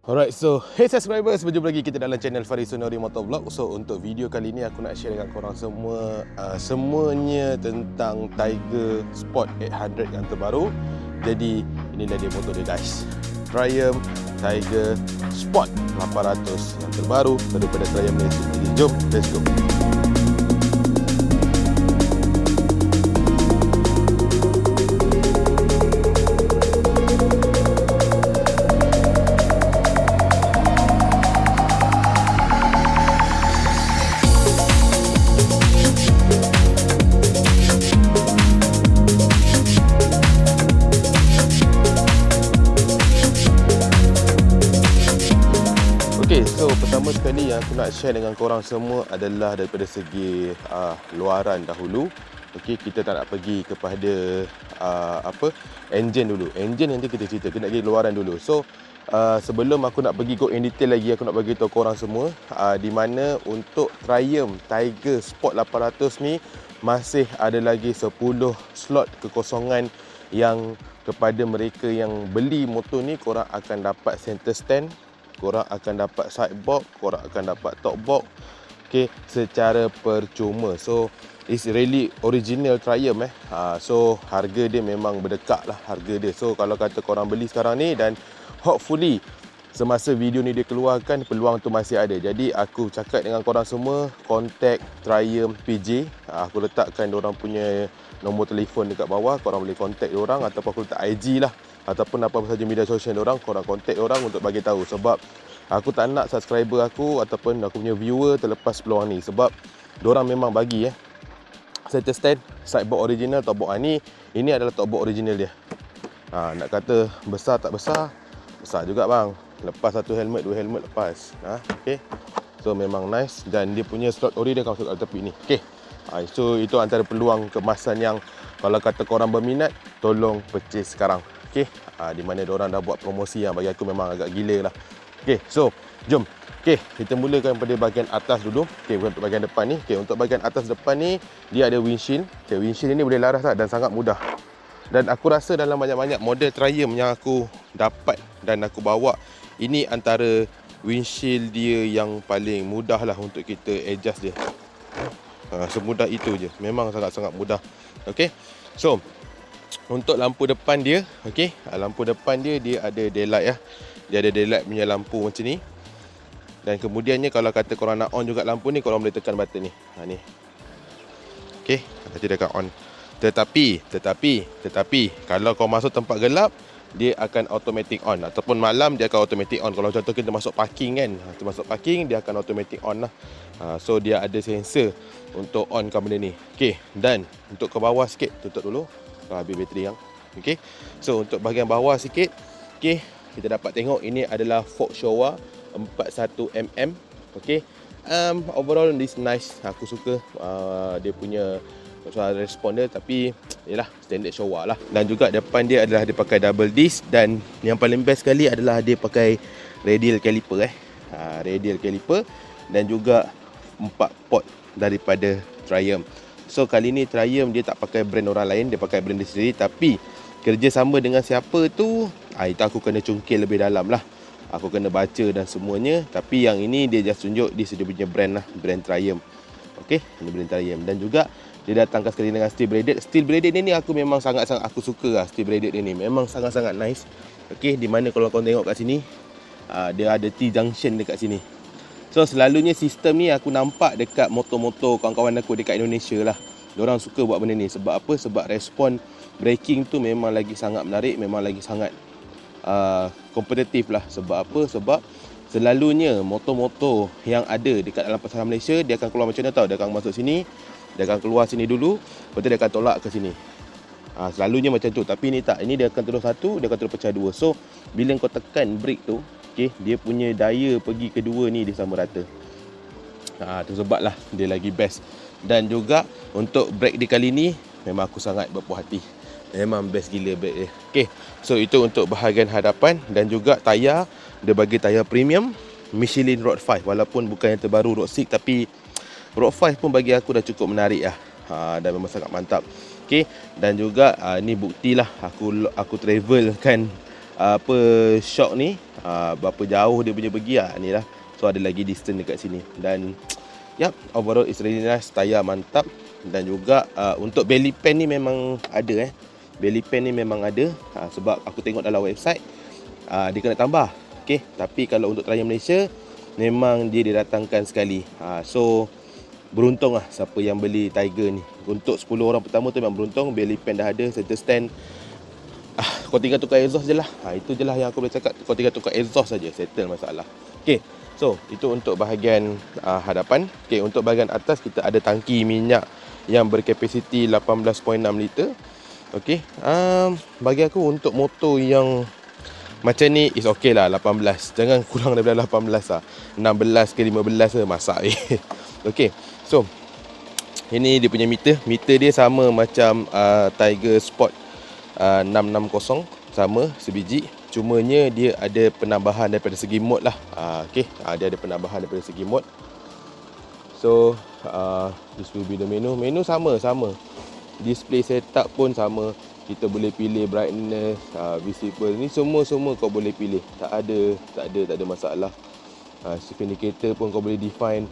Alright, so hey subscribers, berjumpa lagi kita dalam channel Faris Sonori Motor Vlog. So untuk video kali ni aku nak share dengan korang semua semuanya tentang Tiger Sport 800 yang terbaru. Jadi inilah dia motor dia guys, Triumph Tiger Sport 800 yang terbaru daripada Triumph Malaysia. Jadi jom, let's go. So pertama sekali yang aku nak share dengan korang semua adalah daripada segi luaran dahulu. Okey, kita tak nak pergi kepada engine dulu. Engine nanti kita cerita, kita nak pergi luaran dulu. So sebelum aku nak pergi go in detail lagi, aku nak bagi tahu korang semua di mana untuk Triumph Tiger Sport 800 ni masih ada lagi 10 slot kekosongan yang kepada mereka yang beli motor ni, korang akan dapat center stand, korang akan dapat side box, korang akan dapat top box, okay, secara percuma. So it's really original Triumph so harga dia memang berdekak lah harga dia. So kalau kata korang beli sekarang ni, dan hopefully semasa video ni dia keluarkan, peluang tu masih ada. Jadi aku cakap dengan korang semua, contact Triumph PJ. Aku letakkan diorang punya nombor telefon dekat bawah, korang boleh contact diorang, ataupun aku letak IG lah, ataupun apa-apa saja media sosial diorang, korang contact diorang untuk bagi tahu. Sebab aku tak nak subscriber aku ataupun aku punya viewer terlepas peluang ni. Sebab diorang memang bagi center stand, side box original, top box ini adalah top box original dia. Nak kata besar tak besar, besar juga bang. Lepas satu helmet, dua helmet lepas. Okay. So memang nice, dan dia punya slot ori dia akan masuk kat tepi ni. Okay. So itu antara peluang kemasan yang kalau kata korang berminat, tolong purchase sekarang. Okay. Di mana diorang dah buat promosi yang bagi aku memang agak gila lah. Okay, so jom. Okay, kita mulakan pada bahagian atas dulu. Okay, untuk bahagian depan ni. Okay, untuk bahagian atas depan ni, dia ada windshield. Okay, windshield ni boleh laras dan sangat mudah. Dan aku rasa dalam banyak-banyak model Triumph yang aku dapat dan aku bawa, ini antara windshield dia yang paling mudah lah untuk kita adjust dia. Semudah itu je. Memang sangat-sangat mudah. Okay, so untuk lampu depan dia, okay, lampu depan dia ada daylight . Dia ada daylight punya lampu macam ni. Dan kemudiannya kalau kata korang nak on juga lampu ni, korang boleh tekan button ni. Ni. Okay, nanti dia akan on. Tetapi kalau kau masuk tempat gelap, dia akan automatic on. Ataupun malam dia akan automatic on. Kalau contoh kita masuk parking kan, kita masuk parking, dia akan automatic on lah. So dia ada sensor untuk onkan benda ni. Okay, dan untuk ke bawah sikit, tutup dulu. Habis bateri yang. Okay, so untuk bahagian bawah sikit, okay, kita dapat tengok ini adalah fork Showa 41mm. Okay, overall this nice. Aku suka dia punya suara respon dia, tapi yalah, standard Showa lah. Dan juga depan dia adalah dia pakai double disc, dan yang paling best sekali adalah dia pakai radial caliper radial caliper, dan juga 4 port daripada Triumph. So kali ni Triumph dia tak pakai brand orang lain, dia pakai brand dia sendiri. Tapi kerjasama dengan siapa tu, itu aku kena cungkil lebih dalam lah. Aku kena baca dan semuanya. Tapi yang ini dia just tunjuk dia punya brand lah, brand Triumph. Okay, ini brand Triumph. Dan juga dia datangkan sekali dengan steel braided. Steel braided ni aku memang sangat-sangat aku suka lah. Steel braided ni memang sangat-sangat nice. Okay, di mana kalau kau tengok kat sini, dia ada T-junction dekat sini. So selalunya sistem ni aku nampak dekat motor-motor kawan-kawan aku dekat Indonesia lah. Diorang suka buat benda ni. Sebab apa? Sebab respon braking tu memang lagi sangat menarik, memang lagi sangat kompetitif lah. Sebab apa? Sebab selalunya motor-motor yang ada dekat dalam pasaran Malaysia, dia akan keluar macam mana tau. Dia akan masuk sini, dia akan keluar sini dulu, lepas tu dia akan tolak ke sini. Selalunya macam tu. Tapi ni tak, ini dia akan terus satu, dia akan terus pecah dua. So bila kau tekan brake tu, okay, dia punya daya pergi kedua ni dia sama rata. Tu sebablah dia lagi best. Dan juga untuk brake di kali ni, memang aku sangat berpuas hati. Memang best gila brake dia. Okay, so itu untuk bahagian hadapan. Dan juga tayar, dia bagi tayar premium Michelin Road 5. Walaupun bukan yang terbaru Road 6, tapi Road 5 pun bagi aku dah cukup menarik lah. Dan memang sangat mantap. Okay, dan juga ni buktilah aku travel kan apa shock ni, berapa jauh dia punya pergi ni lah. So ada lagi distance dekat sini. Dan overall it's really nice, tayar mantap. Dan juga untuk belly pan ni memang ada belly pan ni memang ada, sebab aku tengok dalam website dia kena tambah. Okay, tapi kalau untuk Traya Malaysia memang dia didatangkan sekali. So beruntung lah siapa yang beli Tiger ni. Untuk 10 orang pertama tu memang beruntung, belly pan dah ada, center stand. Kau tinggal tukar exhaust je lah. Itu je lah yang aku boleh cakap. Kau tinggal tukar exhaust saja, settle masalah. Okay, so itu untuk bahagian hadapan. Okay, untuk bahagian atas kita ada tangki minyak yang berkapasiti 18.6 liter. Okay, bagi aku untuk motor yang macam ni is okay lah, 18. Jangan kurang daripada 18 lah. 16 ke 15 ke masak Okay, so ini dia punya meter. Meter dia sama macam Tiger Sport 660, sama sebiji. Cumanya dia ada penambahan daripada segi mod lah. Okay, dia ada penambahan daripada segi mod. So this will be the menu. Menu sama. Display setup pun sama. Kita boleh pilih brightness, visible. Ni semua kau boleh pilih. Tak ada masalah. Shift indicator pun kau boleh define.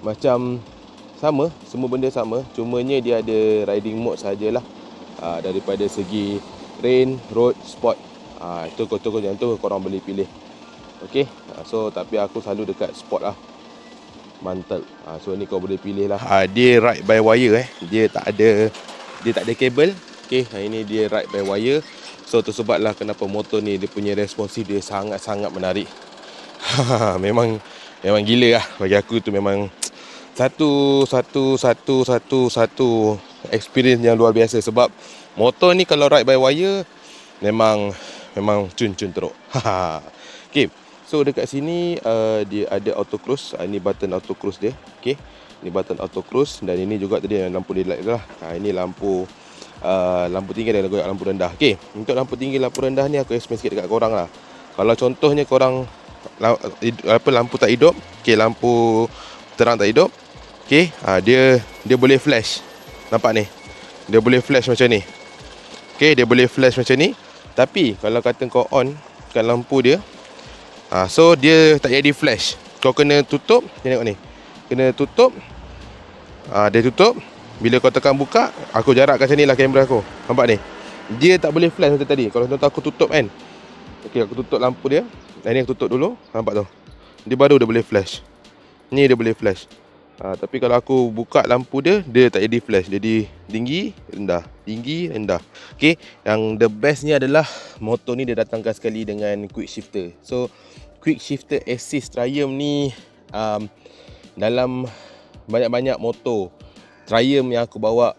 Macam sama, semua benda sama. Cumanya dia ada riding mode sajalah. Daripada segi rain, road, sport. Itu yang tu korang boleh pilih. Okay, so tapi aku selalu dekat sport lah. Mantap. So ni kau boleh pilih lah. Dia ride by wire Dia tak ada kabel. Okay, ini dia ride by wire. So tu sebablah kenapa motor ni dia punya responsif dia sangat-sangat menarik. memang gila lah. Bagi aku tu memang satu experience yang luar biasa. Sebab motor ni kalau ride by wire memang cun teruk. Okay, so dekat sini dia ada auto cruise. Ini button auto cruise dia. Okay, ini button auto cruise. Dan ini juga tadi lampu daylight lah. Ini lampu tinggi dan lampu rendah. Okay, untuk lampu tinggi, lampu rendah ni aku explain sikit dekat korang lah. Kalau contohnya korang lampu tak hidup, okay, lampu terang tak hidup, okay, dia boleh flash. Nampak ni, dia boleh flash macam ni. Okay, dia boleh flash macam ni. Tapi kalau kata kau on kan lampu dia, so dia tak jadi flash. Kau kena tutup. Tengok ni, kena tutup. Dia tutup. Bila kau tekan buka, aku jarakkan macam ni lah kamera aku. Nampak ni, dia tak boleh flash macam tadi. Kalau contoh aku tutup kan, okay, aku tutup lampu dia. Dan ni aku tutup dulu. Nampak tu, dia baru dia boleh flash. Ni dia boleh flash. Tapi kalau aku buka lampu dia, dia tak jadi flash. Jadi tinggi, rendah, tinggi, rendah. Okay, yang the bestnya adalah motor ni dia datangkan sekali dengan quick shifter. So quick shifter assist Triumph ni dalam banyak-banyak motor Triumph yang aku bawa,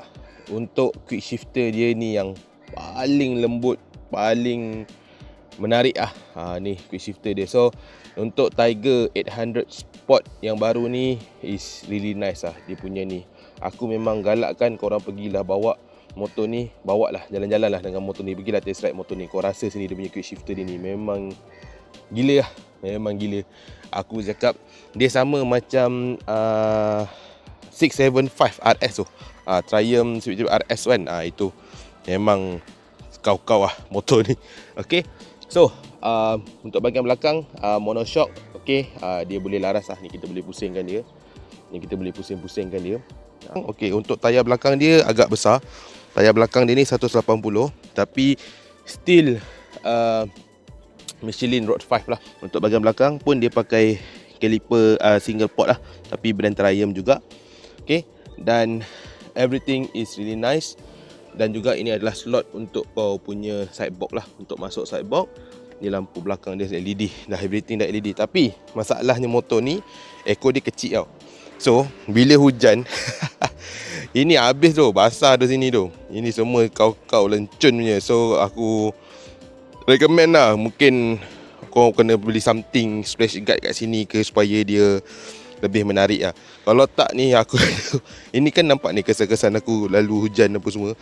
untuk quick shifter dia ni yang paling lembut, paling menarik ni quick shifter dia. So untuk Tiger 800 Sport yang baru ni is really nice dia punya ni. Aku memang galakkan korang pergilah bawa motor ni, bawa lah jalan-jalan lah dengan motor ni, pergilah test ride motor ni. Kau rasa sini dia punya quick shifter dia ni memang gila lah, memang gila. Aku cakap dia sama macam 675 RS tu, Triumph RS kan. Itu memang kau lah motor ni. Okay, so untuk bahagian belakang monoshock. Okay, dia boleh laras lah. Ni kita boleh pusingkan dia. Ni kita boleh pusing-pusingkan dia. Okay, untuk tayar belakang dia agak besar. Tayar belakang dia ni 180, tapi still Michelin Road 5 lah. Untuk bahagian belakang pun dia pakai caliper single port lah, tapi brand Triumph juga. Okay, dan everything is really nice. Dan juga ini adalah slot untuk kau punya side box lah, untuk masuk side box. Ni lampu belakang dia LED, dah everything dah LED. Tapi masalahnya motor ni ekor dia kecil tau. So bila hujan ini habis tu, basah di sini tu. Ini semua kau lencun punya. So aku recommend lah, mungkin kau kena beli something splash guard kat sini ke, supaya dia lebih menarik lah. Kalau tak ni aku ini kan nampak ni kesan-kesan aku lalu hujan apa semua.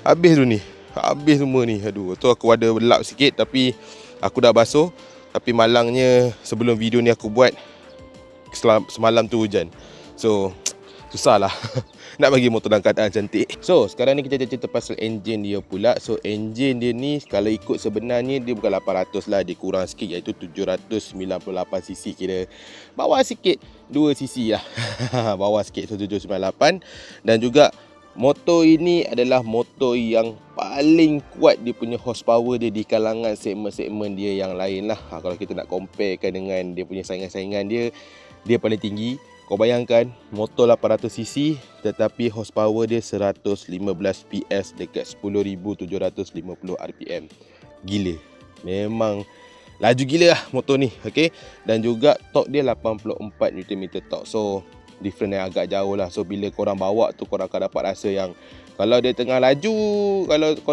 Habis tu ni, habis semua ni. Aduh, tu aku ada lap sikit, tapi aku dah basuh. Tapi malangnya sebelum video ni aku buat, semalam tu hujan. So susah lah nak bagi motor dalam keadaan cantik. So sekarang ni kita cerita pasal enjin dia pula. So enjin dia ni kalau ikut sebenarnya dia bukan 800 lah, dia kurang sikit iaitu 798cc, kira bawah sikit 2cc lah bawah sikit, so 798. Dan juga motor ini adalah motor yang paling kuat dia punya horsepower dia di kalangan segmen-segmen dia yang lain lah. Kalau kita nak comparekan dengan dia punya saingan-saingan dia paling tinggi. Kau bayangkan motor 800cc tetapi horsepower dia 115 PS dekat 10,750 RPM. Gila. Memang laju gila lah motor ni. Okay? Dan juga torque dia 84 Nm torque. So different yang agak jauh lah. So bila korang bawa tu korang akan dapat rasa yang kalau dia tengah laju, kalau kau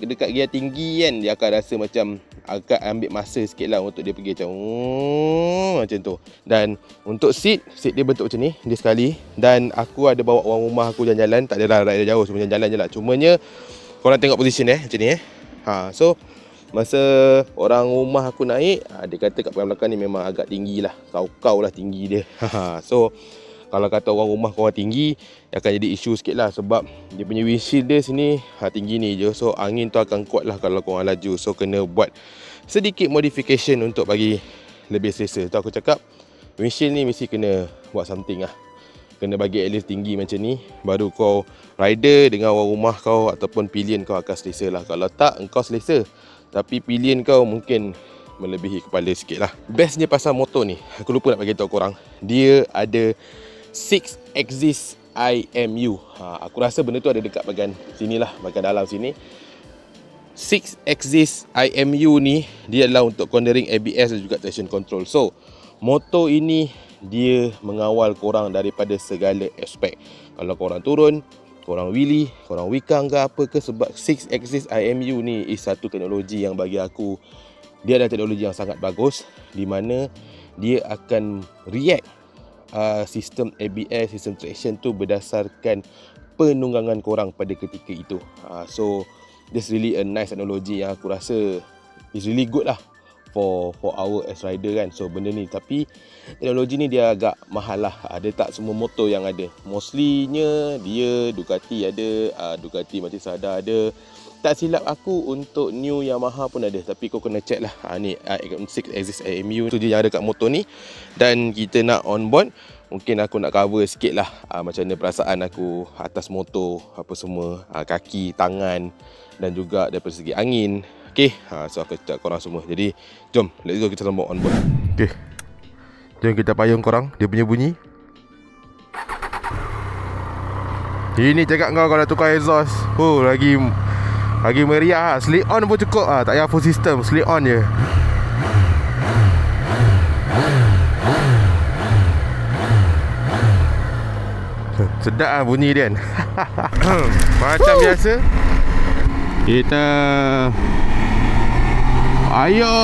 dekat gear tinggi kan, dia akan rasa macam agak ambil masa sikit lah untuk dia pergi macam tu. Dan untuk seat dia bentuk macam ni, dia sekali. Dan aku ada bawa orang rumah aku jalan-jalan, tak adalah ride jauh, cuma jalan je lah. Cumanya korang tengok position macam ni so masa orang rumah aku naik, dia kata kat belakang ni memang agak tinggi lah, kau lah tinggi dia. So kalau kata orang rumah korang tinggi, akan jadi isu sikit lah. Sebab dia punya windshield dia sini tinggi ni je. So angin tu akan kuat lah kalau korang laju. So kena buat sedikit modification untuk bagi lebih selesa. Tu aku cakap windshield ni mesti kena buat something lah. Kena bagi at least tinggi macam ni, baru kau rider dengan orang rumah kau ataupun pillion kau akan selesa lah. Kalau tak, engkau selesa, tapi pillion kau mungkin melebihi kepala sikit lah. Bestnya pasal motor ni, aku lupa nak bagi tahu korang, dia ada 6 axis IMU. Aku rasa benda tu ada dekat bahagian sini lah, bahagian dalam sini. 6 axis IMU ni dia adalah untuk cornering, ABS dan juga traction control. So motor ini dia mengawal korang daripada segala aspek. Kalau korang turun, korang wheelie, korang wikang ke apa ke, sebab 6 axis IMU ni is satu teknologi yang bagi aku dia adalah teknologi yang sangat bagus, di mana dia akan react sistem ABS, sistem traction tu berdasarkan penunggangan korang pada ketika itu. So this really a nice technology yang aku rasa is really good lah for our as rider kan. So benda ni, tapi teknologi ni dia agak mahal lah. Dia tak semua motor yang ada. Mostlynya dia Ducati ada, Ducati Matisada ada. Tak silap aku untuk new Yamaha pun ada, tapi kau kena check lah. Ni 6 axis IMU tu je yang ada kat motor ni. Dan kita nak on board, mungkin aku nak cover sikit lah macam mana perasaan aku atas motor, apa semua, kaki, tangan dan juga daripada segi angin. Okay, so aku cakap korang semua. Jadi jom, let's go, kita sambung on board. Okay, jom kita payung korang dia punya bunyi. Ini cakap kau kalau tukar exhaust, lagi meriah. Slip on pun cukup, tak payah full system, slip on je. Sedap bunyi dia kan. Macam biasa kita ayo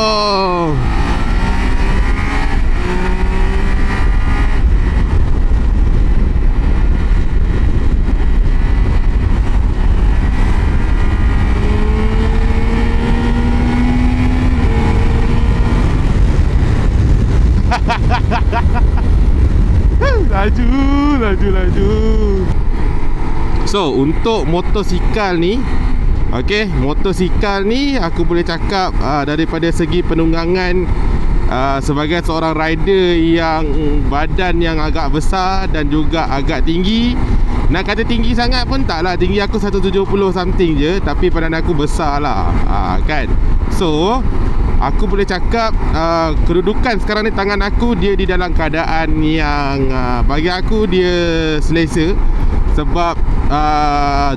laju. So untuk motosikal ni, okay, motosikal ni aku boleh cakap daripada segi penunggangan, sebagai seorang rider yang badan yang agak besar dan juga agak tinggi. Nak kata tinggi sangat pun tak lah, tinggi aku 170 something je, tapi badan aku besar lah, kan. So aku boleh cakap kedudukan sekarang ni tangan aku dia di dalam keadaan yang bagi aku dia selesa. Sebab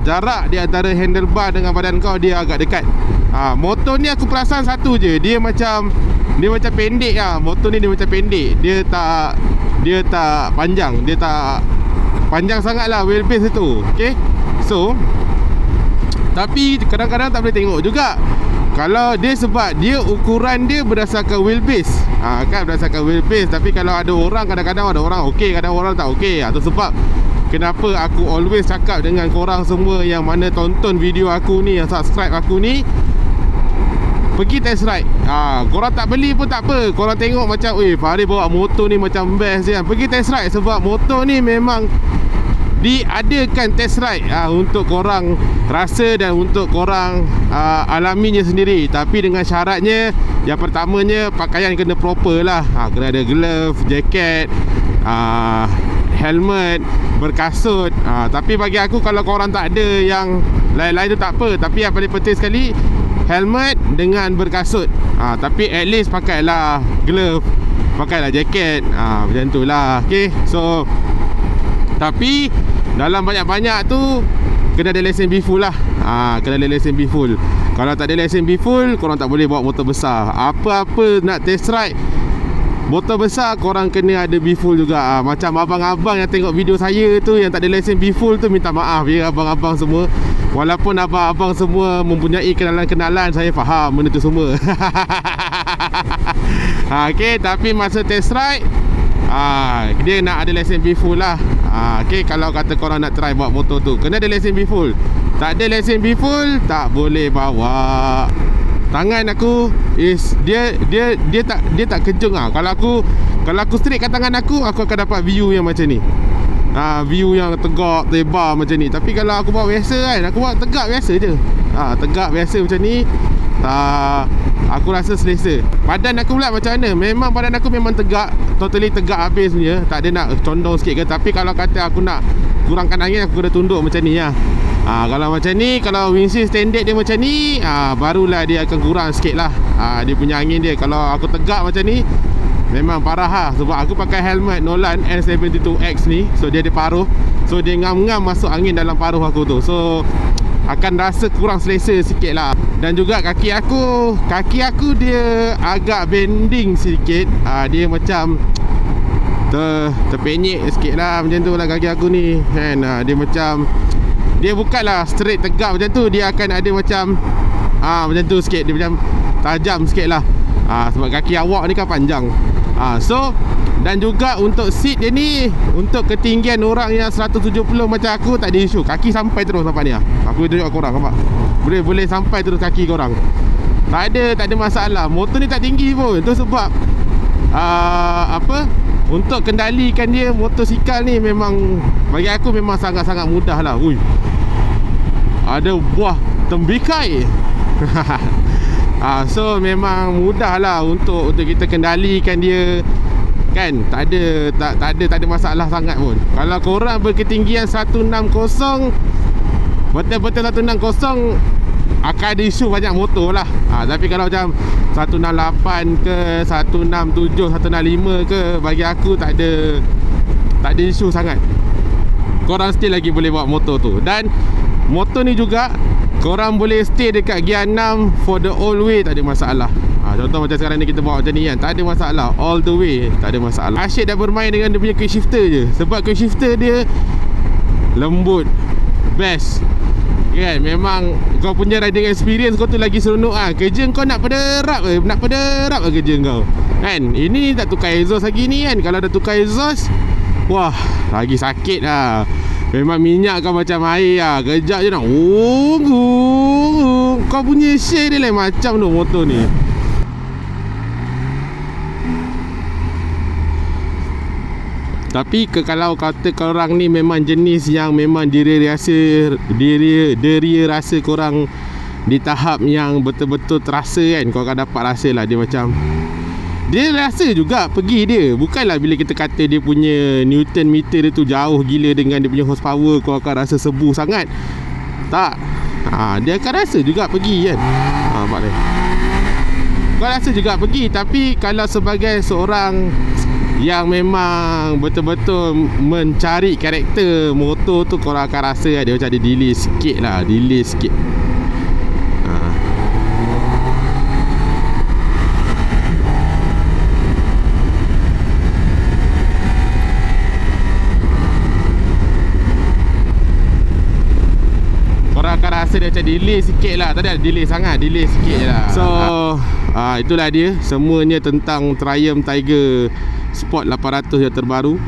jarak di antara handlebar dengan badan kau dia agak dekat. Motor ni aku perasan satu je, dia macam pendek lah. Motor ni dia macam pendek, dia tak panjang, dia tak panjang sangat lah wheelbase tu. Okay, so tapi kadang-kadang tak boleh tengok juga kalau dia, sebab dia ukuran dia berdasarkan wheelbase, kan, berdasarkan wheelbase. Tapi kalau ada orang, kadang-kadang ada orang okey, kadang orang tak okey. Itu sebab kenapa aku always cakap dengan korang semua yang mana tonton video aku ni, yang subscribe aku ni, pergi test ride. Korang tak beli pun tak apa, korang tengok macam Farid bawa motor ni macam best kan, pergi test ride. Sebab motor ni memang diadakan test ride untuk korang rasa dan untuk korang alaminya sendiri. Tapi dengan syaratnya, yang pertamanya pakaian kena proper lah. Kena ada glove, jaket, helmet, berkasut. Tapi bagi aku, kalau korang tak ada yang lain-lain tu tak apa. Tapi yang paling penting sekali, helmet dengan berkasut. Tapi at least pakailah glove, pakailah jaket. Macam tu lah. Okay, so tapi dalam banyak-banyak tu kena ada lesen B full lah. Kena ada lesen B full. Kalau tak ada lesen B full, korang tak boleh bawa motor besar. Apa-apa nak test ride motor besar, korang kena ada B full juga. Macam abang-abang yang tengok video saya tu, yang tak ada lesen B full tu, minta maaf ya abang-abang semua. Walaupun abang-abang semua mempunyai kenalan-kenalan, saya faham benda tu semua. Okay, tapi masa test ride dia nak ada lesen B full lah. Okay, kalau kata korang nak try bawa motor tu, kena ada lesen B full. Tak ada lesen B full, tak boleh bawa. Tangan aku is dia tak kejung lah. Kalau aku straight kat tangan aku akan dapat view yang macam ni. View yang tegak, tebar macam ni. Tapi kalau aku bawa biasa kan, aku bawa tegak biasa je. Tegak biasa macam ni, aku rasa selesa. Badan aku pula macam mana? Memang badan aku memang tegak, totally tegak habis punya. Tak ada nak condong sikit ke. Tapi kalau kata aku nak kurangkan angin, aku kena tunduk macam ni lah. Kalau macam ni, kalau windshield standard dia macam ni, barulah dia akan kurang sikit lah. Dia punya angin dia. Kalau aku tegak macam ni, memang parah lah. Sebab aku pakai helmet Nolan N72X ni, so dia ada paruh. So dia ngam-ngam masuk angin dalam paruh aku tu. So akan rasa kurang selesa sikit lah. Dan juga kaki aku dia agak bending sikit. Dia macam terpenyek sikit lah. Macam tu lah kaki aku ni kan. Dia macam, dia bukanlah straight tegak macam tu. Dia akan ada macam macam tu sikit. Dia macam tajam sikit lah. Sebab kaki awak ni kan panjang. So, dan juga untuk seat dia ni, untuk ketinggian orang yang 170 macam aku, tak ada isu. Kaki sampai terus sampai ni lah. Aku tunjuk korang, nampak? Boleh sampai terus kaki korang. Tak ada masalah. Motor ni tak tinggi pun. Itu sebab untuk kendalikan dia, motosikal ni memang, bagi aku memang sangat-sangat mudah lah. Ui, ada buah tembikai. So memang mudah lah untuk kita kendalikan dia kan. Tak ada masalah sangat pun. Kalau korang berketinggian 160, betul-betul 160, akan ada isu banyak motor lah. Tapi kalau macam 168 ke, 167, 165 ke, bagi aku tak ada isu sangat. Korang still lagi boleh bawa motor tu. Dan motor ni juga korang boleh stay dekat gear 6 for the all way, tak ada masalah. Contoh macam sekarang ni kita bawa macam ni kan, tak ada masalah. All the way, tak ada masalah. Asyik dah bermain dengan dia punya quick shifter je. Sebab quick shifter dia lembut, best kan. Memang kau punya riding experience kau tu lagi seronok lah. Kerja kau nak pederap kerja kau kan. Ini tak tukar exhaust lagi ni kan. Kalau dah tukar exhaust, wah, lagi sakit lah. Memang minyak kau macam air lah. Kejap je nak kau punya share dia lain macam tu motor ni. Tapi kalau kata korang ni memang jenis yang memang diri rasa korang di tahap yang betul-betul terasa kan, kau akan dapat rasa lah. Dia macam, dia rasa juga pergi dia. Bukanlah bila kita kata dia punya Newton meter dia tu jauh gila dengan dia punya horsepower, kau akan rasa sebu sangat. Tak. Dia akan rasa juga pergi kan. Nampak dia, kau rasa juga pergi. Tapi kalau sebagai seorang yang memang betul-betul mencari karakter motor tu, korang akan rasa dia macam ada delay sikit lah. Delay sikit. Korang akan rasa dia macam delay sikit lah. Tak ada delay sangat, delay sikit lah. So itulah dia semuanya tentang Triumph Tiger Sport 800 yang terbaru.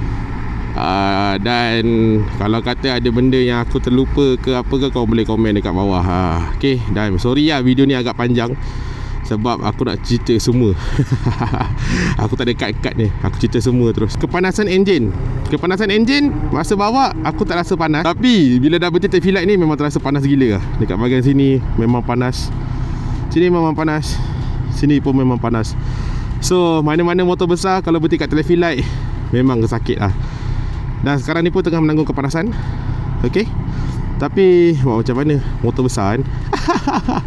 Dan kalau kata ada benda yang aku terlupa ke apa ke, kau boleh komen dekat bawah. Okay, dan sorry lah video ni agak panjang. sebab aku nak cerita semua. Aku tak ada cut-cut ni, aku cerita semua terus. Kepanasan enjin masa bawa aku tak rasa panas, tapi bila dah berhenti tail light ni memang terasa panas gila lah. Dekat bahagian sini memang panas, sini memang panas, sini pun memang panas. So mana-mana motor besar kalau berhenti kat tail light memang sakit lah. Dan sekarang ni pun tengah menanggung kepanasan. Okay, tapi macam mana, motor besar kan.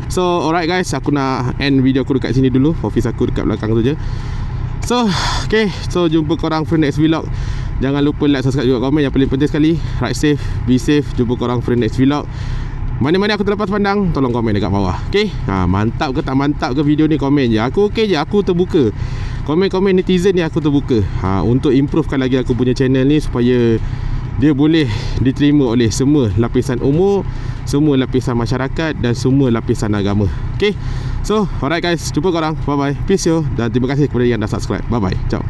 So alright guys, aku nak end video aku dekat sini dulu. Office aku dekat belakang tu je. So okay, so jumpa korang for next vlog. Jangan lupa like, subscribe juga, komen. Yang paling penting sekali, ride safe, be safe. Jumpa korang for next vlog. Mana-mana aku terlepas pandang, tolong komen dekat bawah. Okay, mantap ke tak mantap ke video ni, komen je. Aku okay je, aku terbuka. Komen-komen netizen ni aku terbuka, untuk improvekan lagi aku punya channel ni, supaya dia boleh diterima oleh semua lapisan umur, semua lapisan masyarakat dan semua lapisan agama. Okay, so alright guys, jumpa korang, bye bye, peace yo. Dan terima kasih kepada yang dah subscribe. Bye bye, ciao.